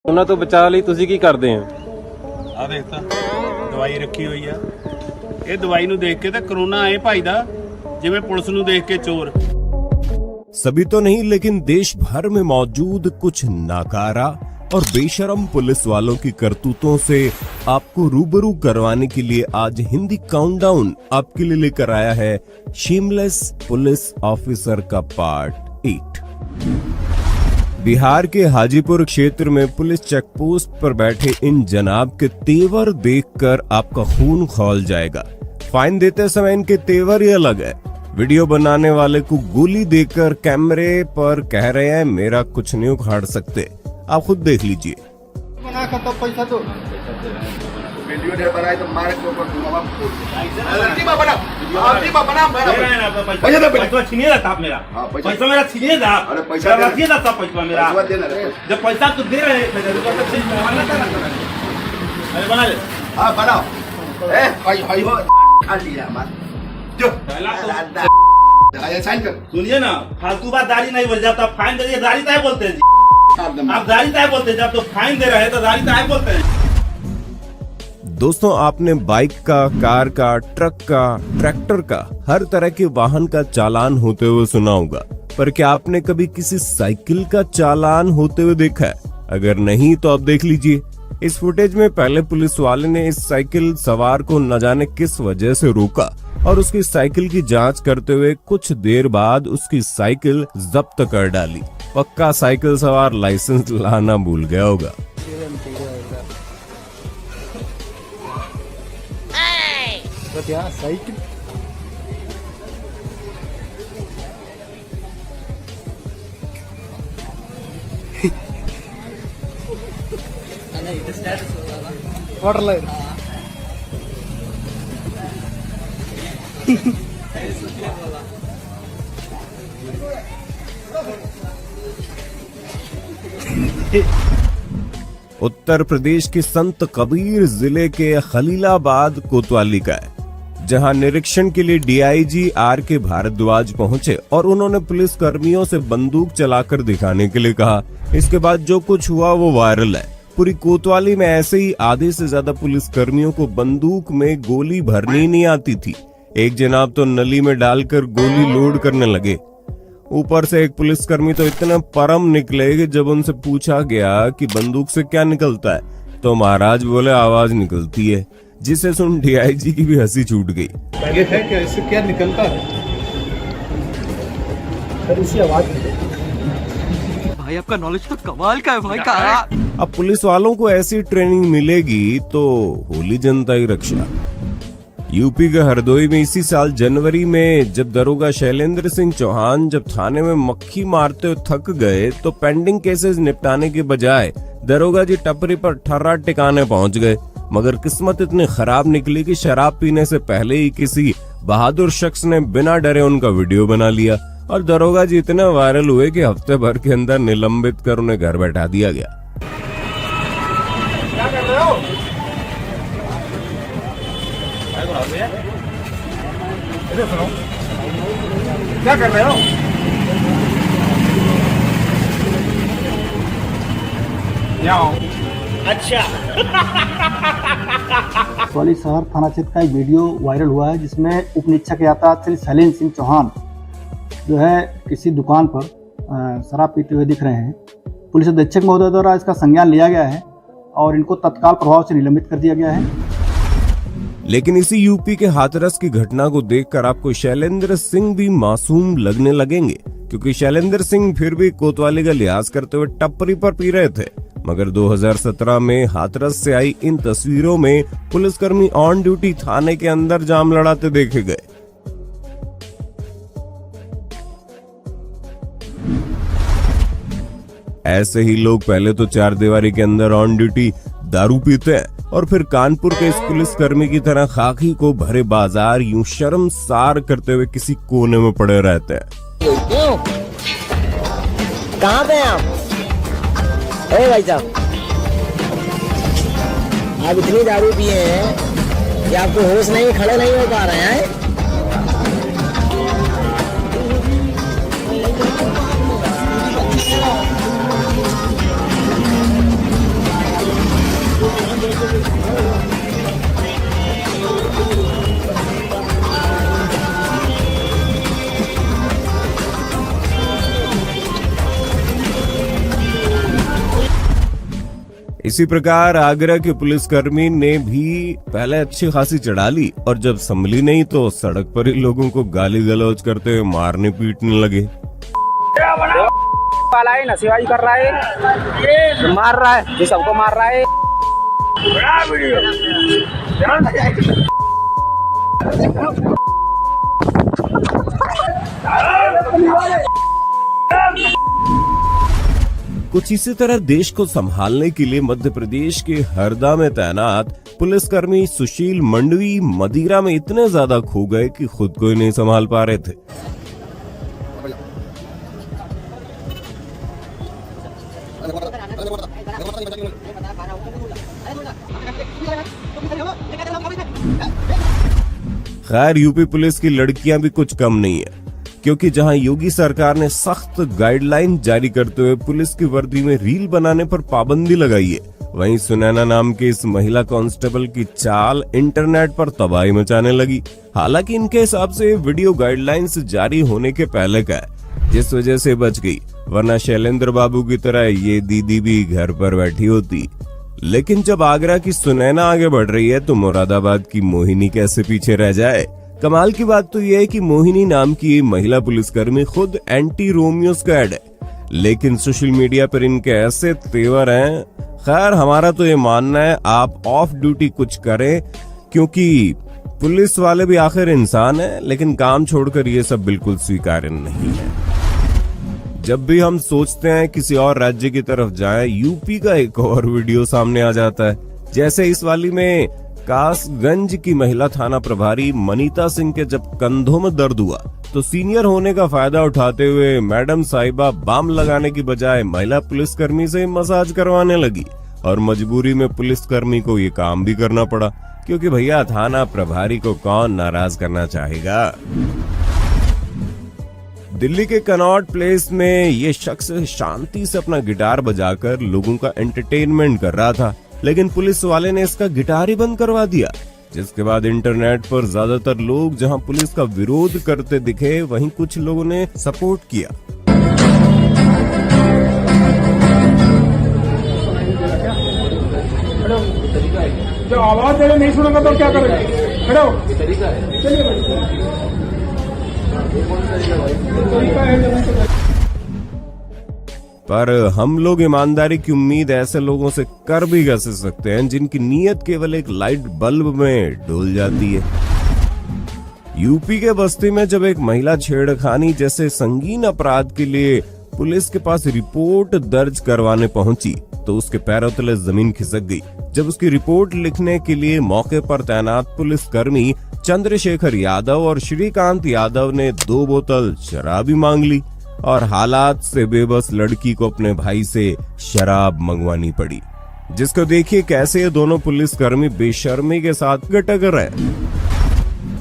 ਉਹਨਾਂ ਤੋਂ ਬਚਾਅ ਲਈ ਤੁਸੀਂ ਕੀ ਕਰਦੇ ਆ? ਆ ਦੇਖ ਤਾਂ ਦਵਾਈ ਰੱਖੀ ਹੋਈ ਆ। ਇਹ ਦਵਾਈ ਨੂੰ ਦੇਖ ਕੇ ਤਾਂ ਕਰੋਨਾ ਆਏ ਭਾਈ ਦਾ, ਜਿਵੇਂ ਪੁਲਿਸ ਨੂੰ देख के चोर। सभी तो नहीं, लेकिन देश भर में मौजूद कुछ नाकारा और बेशरम पुलिस वालों की करतूतों से आपको रूबरू करवाने के लिए आज हिंदी काउंटडाउन आपके लिए लेकर आया है शेमलेस पुलिस ऑफिसर का पार्ट 8। बिहार के हाजीपुर क्षेत्र में पुलिस चेकपोस्ट पर बैठे इन जनाब के तेवर देखकर आपका खून खौल जाएगा। फाइन देते समय इनके तेवर ही अलग है। वीडियो बनाने वाले को गोली देकर कैमरे पर कह रहे हैं मेरा कुछ नहीं उखाड़ सकते। आप खुद देख लीजिए। बना तो पैसा दो, वीडियो दे बनाए तो मारे के ऊपर दूंगा। बना पैसा दो, पैसा छीनिए ना आप मेरा। पैसा मेरा छीनिए ना। अरे पैसा रखिए ना सब पैसा मेरा। जब पैसा तो दे रहे हैं अरे बना ले। हाँ बनाओ। भाई वो खा लिया मत जो साइन कर। सुनिए ना, फालतू बात दाढ़ी नहीं बोल जाता। फाइन दे दिए, दाढ़ी ताय बोलते हैं जी। आप दाढ़ी ताय बोलते हैं, जब तो फाइन दे रहे हैं तो दाढ़ी ताय बोलते हैं। दोस्तों, आपने बाइक का, कार का, ट्रक का, ट्रैक्टर का, हर तरह के वाहन का चालान होते हुए सुना होगा, पर क्या आपने कभी किसी साइकिल का चालान होते हुए देखा है? अगर नहीं तो आप देख लीजिए। इस फुटेज में पहले पुलिस वाले ने इस साइकिल सवार को न जाने किस वजह से रोका और उसकी साइकिल की जांच करते हुए कुछ देर बाद उसकी साइकिल जब्त कर डाली। पक्का साइकिल सवार लाइसेंस लाना भूल गया होगा। Cycle water line Uttar Pradesh के संत कबीर जिले के खलीलाबाद कोतवाली का है, जहां निरीक्षण के लिए डीआईजी आर.के. भारद्वाज पहुंचे और उन्होंने पुलिस कर्मियों से बंदूक चलाकर दिखाने के लिए कहा। इसके बाद जो कुछ हुआ वो वायरल है। पूरी कोतवाली में ऐसे ही आधे से ज्यादा पुलिस कर्मियों को बंदूक में गोली भरनी नहीं आती थी। एक जनाब तो नली में डालकर गोली लोड करने लगे। ऊपर से एक पुलिसकर्मी तो इतने परम निकले कि जब उनसे पूछा गया कि बंदूक से क्या निकलता है, तो महाराज बोले आवाज निकलती है, जिसे सुन डीआईजी की भी हंसी छूट गई। ये है क्या, इससे क्या निकलता है? सर इसी आवाज भाई आपका नॉलेज तो कमाल का है भाई का। अब पुलिस वालों को ऐसी ट्रेनिंग मिलेगी तो होली जनता की रक्षा। यूपी के हरदोई में इसी साल जनवरी में जब दरोगा शैलेंद्र सिंह चौहान जब थाने में मक्खी मारते हुए थक गए तो पेंडिंग केसेस निपटाने के बजाय दरोगा जी टपरी पर ठर्रा टिकाने पहुंच गए। मगर किस्मत इतनी खराब निकली कि शराब पीने से पहले ही किसी बहादुर शख्स ने बिना डरे उनका वीडियो बना लिया और दरोगा जी इतने वायरल हुए कि हफ्ते भर के अंदर निलंबित कर उन्हें घर बैठा दिया गया। क्या कर रहे हो? क्या कर रहे हो? अच्छा कोतवाली शहर थाना क्षेत्र का एक वीडियो वायरल हुआ है, जिसमें उप निरीक्षक यातायात श्री शैलेंद्र सिंह चौहान जो है किसी दुकान पर शराब पीते हुए दिख रहे हैं। पुलिस अधीक्षक महोदय द्वारा इसका संज्ञान लिया गया है और इनको तत्काल प्रभाव से निलंबित कर दिया गया है। लेकिन इसी यूपी के हाथरस की घटना को देखकर आपको शैलेंद्र सिंह भी मासूम लगने लगेंगे, क्योंकि शैलेंद्र सिंह फिर भी कोतवाली का लिहाज करते हुए टपरी पर पी रहे थे। मगर 2017 में हाथरस से आई इन तस्वीरों में पुलिसकर्मी ऑन ड्यूटी थाने के अंदर जाम लड़ाते देखे गए। ऐसे ही लोग पहले तो चार दीवारी के अंदर ऑन ड्यूटी दारू पीते हैं और फिर कानपुर के इस पुलिसकर्मी की तरह खाकी को भरे बाजार यूं शर्मसार करते हुए किसी कोने में पड़े रहते हैं। क्यों? कहाँ पे आप? भाई साहब, आप इतनी दारू पिए हैं कि आपको होश नहीं, खड़े नहीं हो पा रहे हैं। इसी प्रकार आगरा के पुलिसकर्मी ने भी पहले अच्छी खासी चढ़ा ली और जब संभली नहीं तो सड़क पर ही लोगों को गाली गलौज करते हुए मारने पीटने लगे। वाला है नशेबाजी कर रहा है, मार रहा है, ये सबको मार रहा है। कुछ इसी तरह देश को संभालने के लिए मध्य प्रदेश के हरदा में तैनात पुलिसकर्मी सुशील मंडवी मदिरा में इतने ज्यादा खो गए कि खुद को ही नहीं संभाल पा रहे थे। खैर यूपी पुलिस की लड़कियां भी कुछ कम नहीं है, क्योंकि जहां योगी सरकार ने सख्त गाइडलाइन जारी करते हुए पुलिस की वर्दी में रील बनाने पर पाबंदी लगाई है, वहीं सुनैना नाम के इस महिला कांस्टेबल की चाल इंटरनेट पर तबाही मचाने लगी। हालांकि इनके हिसाब से वीडियो गाइडलाइंस जारी होने के पहले का है, जिस वजह से बच गई, वरना शैलेंद्र बाबू की तरह ये दीदी भी घर पर बैठी होती। लेकिन जब आगरा की सुनैना आगे बढ़ रही है तो मुरादाबाद की मोहिनी कैसे पीछे रह जाए। कमाल की बात तो यह है कि मोहिनी नाम की महिला पुलिसकर्मी खुद एंटी रोमियो स्क्वाड है, लेकिन सोशल मीडिया पर इनके ऐसे तेवर हैं। खैर हमारा तो ये मानना है आप ऑफ ड्यूटी कुछ करें, क्योंकि पुलिस वाले भी आखिर इंसान हैं, लेकिन काम छोड़कर ये सब बिल्कुल स्वीकार्य नहीं है। जब भी हम सोचते हैं किसी और राज्य की तरफ जाएं, यूपी का एक और वीडियो सामने आ जाता है। जैसे इस वाली में कासगंज की महिला थाना प्रभारी मनीता सिंह के जब कंधों में दर्द हुआ तो सीनियर होने का फायदा उठाते हुए मैडम साहिबा बाम लगाने की बजाय महिला पुलिसकर्मी से मसाज करवाने लगी, और मजबूरी में पुलिसकर्मी को ये काम भी करना पड़ा, क्योंकि भैया थाना प्रभारी को कौन नाराज करना चाहेगा। दिल्ली के कनॉट प्लेस में ये शख्स शांति से अपना गिटार बजाकर लोगों का एंटरटेनमेंट कर रहा था, लेकिन पुलिस वाले ने इसका गिटार ही बंद करवा दिया, जिसके बाद इंटरनेट पर ज्यादातर लोग जहां पुलिस का विरोध करते दिखे, वहीं कुछ लोगों ने सपोर्ट किया। जो आवाज दे नहीं सुनेगा तो क्या करेगा? खड़े हो, चलिए पर हम लोग ईमानदारी की उम्मीद ऐसे लोगों से कर भी कैसे सकते हैं जिनकी नीयत केवल एक लाइट बल्ब में डुल जाती है। यूपी के बस्ती में जब एक महिला छेड़खानी जैसे संगीन अपराध के लिए पुलिस के पास रिपोर्ट दर्ज करवाने पहुंची तो उसके पैरों तले जमीन खिसक गई, जब उसकी रिपोर्ट लिखने के लिए मौके पर तैनात पुलिसकर्मी चंद्रशेखर यादव और श्रीकांत यादव ने 2 बोतल शराब मांग ली, और हालात से बेबस लड़की को अपने भाई से शराब मंगवानी पड़ी, जिसको देखिए कैसे ये दोनों पुलिसकर्मी बेशर्मी के साथ गटक रहे।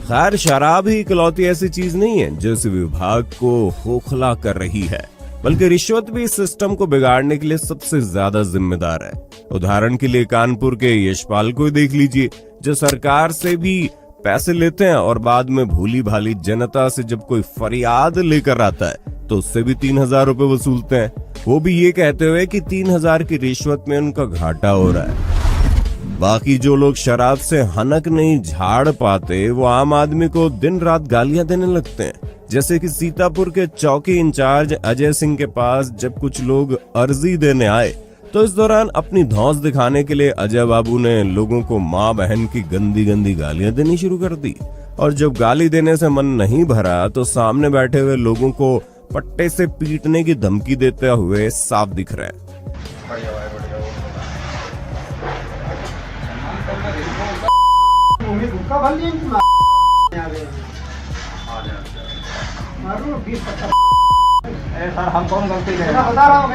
खैर शराब ही इकलौती ऐसी चीज नहीं है जो इस विभाग को खोखला कर रही है, बल्कि रिश्वत भी इस सिस्टम को बिगाड़ने के लिए सबसे ज्यादा जिम्मेदार है। उदाहरण के लिए कानपुर के यशपाल को देख लीजिए, जो सरकार से भी पैसे लेते हैं और बाद में भूली भाली जनता से जब कोई फरियाद लेकर आता है तो उससे भी 3000 रुपए वसूलते हैं, वो भी ये कहते हुए कि 3000 की रिश्वत में उनका घाटा हो रहा है। बाकी जो लोग शराब से हनक नहीं झाड़ पाते वो आम आदमी को दिन रात गालियां देने लगते हैं, जैसे कि सीतापुर के चौकी इंचार्ज अजय सिंह के पास जब कुछ लोग अर्जी देने आए तो इस दौरान अपनी धौंस दिखाने के लिए अजय बाबू ने लोगों को माँ बहन की गंदी गंदी गालियां देनी शुरू कर दी, और जब गाली देने से मन नहीं भरा तो सामने बैठे हुए लोगों को पट्टे से पीटने की धमकी देते हुए साफ दिख रहा है। हम कौन गलती करें? बता रहा हूँ,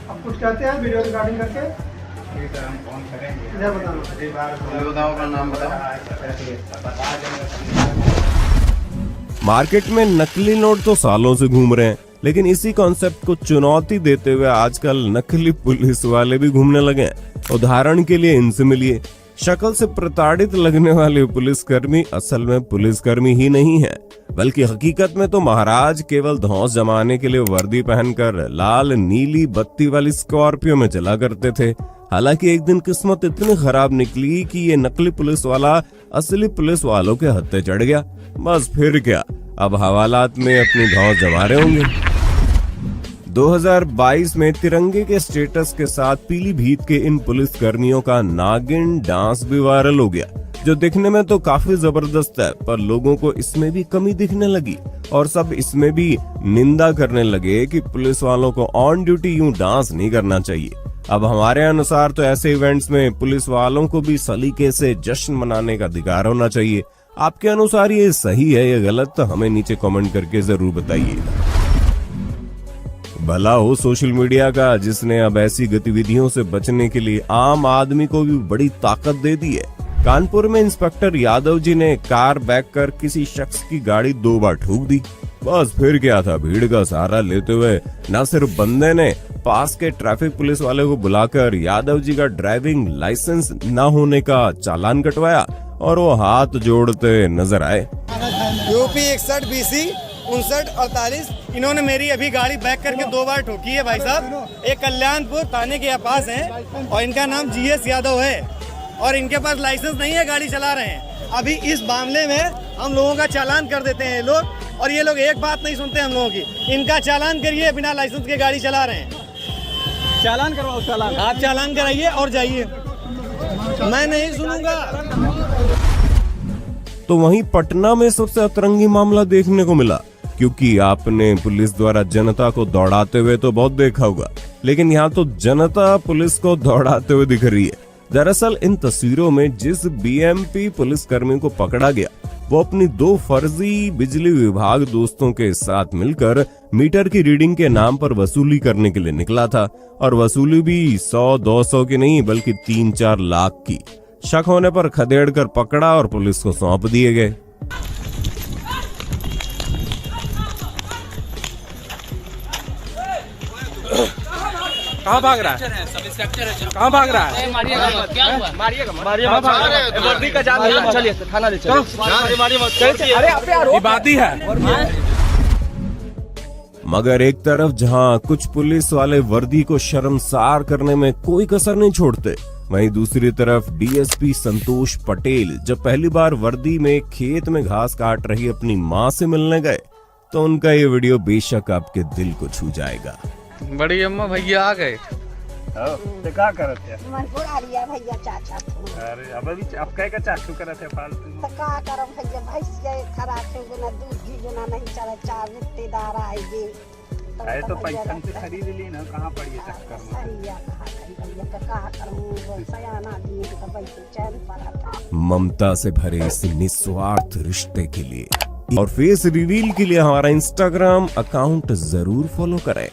अब कुछ कहते हैं वीडियो रिकॉर्डिंग करके। हम कौन करेंगे? इधर बताओ अपना नाम मार्केट में नकली नोट तो सालों से घूम रहे हैं, लेकिन इसी कॉन्सेप्ट को चुनौती देते हुए आजकल नकली पुलिस वाले भी घूमने लगे हैं। उदाहरण के लिए इनसे मिलिए, शक्ल से प्रताड़ित लगने वाले पुलिसकर्मी असल में पुलिसकर्मी ही नहीं है, बल्कि हकीकत में तो महाराज केवल धौंस जमाने के लिए वर्दी पहनकर लाल नीली बत्ती वाली स्कॉर्पियो में चला करते थे। हालांकि एक दिन किस्मत इतनी खराब निकली कि ये नकली पुलिस वाला असली पुलिस वालों के हत्थे चढ़ गया। बस फिर क्या, अब हवालात में अपनी धौंस जमा रहे होंगे। 2022 में तिरंगे के स्टेटस के साथ पीलीभीत के इन पुलिस कर्मियों का नागिन डांस भी वायरल हो गया, जो दिखने में तो काफी जबरदस्त है, पर लोगों को इसमें भी कमी दिखने लगी और सब इसमें भी निंदा करने लगे कि पुलिस वालों को ऑन ड्यूटी यूं डांस नहीं करना चाहिए। अब हमारे अनुसार तो ऐसे इवेंट्स में पुलिस वालों को भी सलीके से जश्न मनाने का अधिकार होना चाहिए। आपके अनुसार ये सही है या गलत, तो हमें नीचे कमेंट करके जरूर बताइए। भला हो सोशल मीडिया का, जिसने अब ऐसी गतिविधियों से बचने के लिए आम आदमी को भी बड़ी ताकत दे दी है। कानपुर में इंस्पेक्टर यादव जी ने कार बैक कर किसी शख्स की गाड़ी 2 बार ठोक दी। बस फिर क्या था, भीड़ का सहारा लेते हुए न सिर्फ बंदे ने पास के ट्रैफिक पुलिस वाले को बुलाकर यादव जी का ड्राइविंग लाइसेंस न होने का चालान कटवाया और वो हाथ जोड़ते नजर आए। यूपी 61 BC 59 48 इन्होंने मेरी अभी गाड़ी बैक करके 2 बार ठोकी है भाई साहब। एक कल्याणपुर थाने के पास है और इनका नाम GS यादव है और इनके पास लाइसेंस नहीं है, गाड़ी चला रहे हैं। अभी इस मामले में हम लोगों का चालान कर देते हैं लोग, और ये लोग एक बात नहीं सुनते हम लोगों की। इनका चालान करिए, बिना लाइसेंस के गाड़ी चला रहे हैं। चालान करवाओ, चालान आप चालान कराइए और जाइए, मैं नहीं सुनूंगा। तो वहीं पटना में सबसे अतरंगी मामला देखने को मिला, क्योंकि आपने पुलिस द्वारा जनता को दौड़ाते हुए तो बहुत देखा होगा, लेकिन यहाँ तो जनता पुलिस को दौड़ाते हुए दिख रही है। दरअसल इन तस्वीरों में जिस BMP पुलिसकर्मी को पकड़ा गया, वो अपनी 2 फर्जी बिजली विभाग दोस्तों के साथ मिलकर मीटर की रीडिंग के नाम पर वसूली करने के लिए निकला था, और वसूली भी 100-200 की नहीं बल्कि 3-4 लाख की। शक होने पर खदेड़ कर पकड़ा और पुलिस को सौंप दिए गए। कहाँ भाग रहा है? कहाँ भाग रहा है? बाती है। मगर एक तरफ जहां कुछ पुलिस वाले वर्दी को शर्मसार करने में कोई कसर नहीं छोड़ते, वहीं दूसरी तरफ DSP संतोष पटेल जब पहली बार वर्दी में खेत में घास काट रही अपनी मां से मिलने गए, तो उनका ये वीडियो बेशक आपके दिल को छू जाएगा। बड़ी अम्मा भैया आ गए। क्या करते हैं? भैया चाचा अरे अब अभी आप कह के चाचू करते हैं फालतू। तो का करम भैया, भैंसिया खराब हो गया, दूध घी जना नहीं चला, 4 रिश्तेदार आएंगे। अरे तो पैसा से खरीद ली ना, कहाँ पड़ी चक्कर में? भैया कहाँ करूँ, सयाना दिए तो बैठे चैन पड़ा था। ममता से भरे इस निस्वार्थ रिश्ते के लिए और फेस रिवील के लिए हमारा इंस्टाग्राम अकाउंट जरूर फॉलो करें।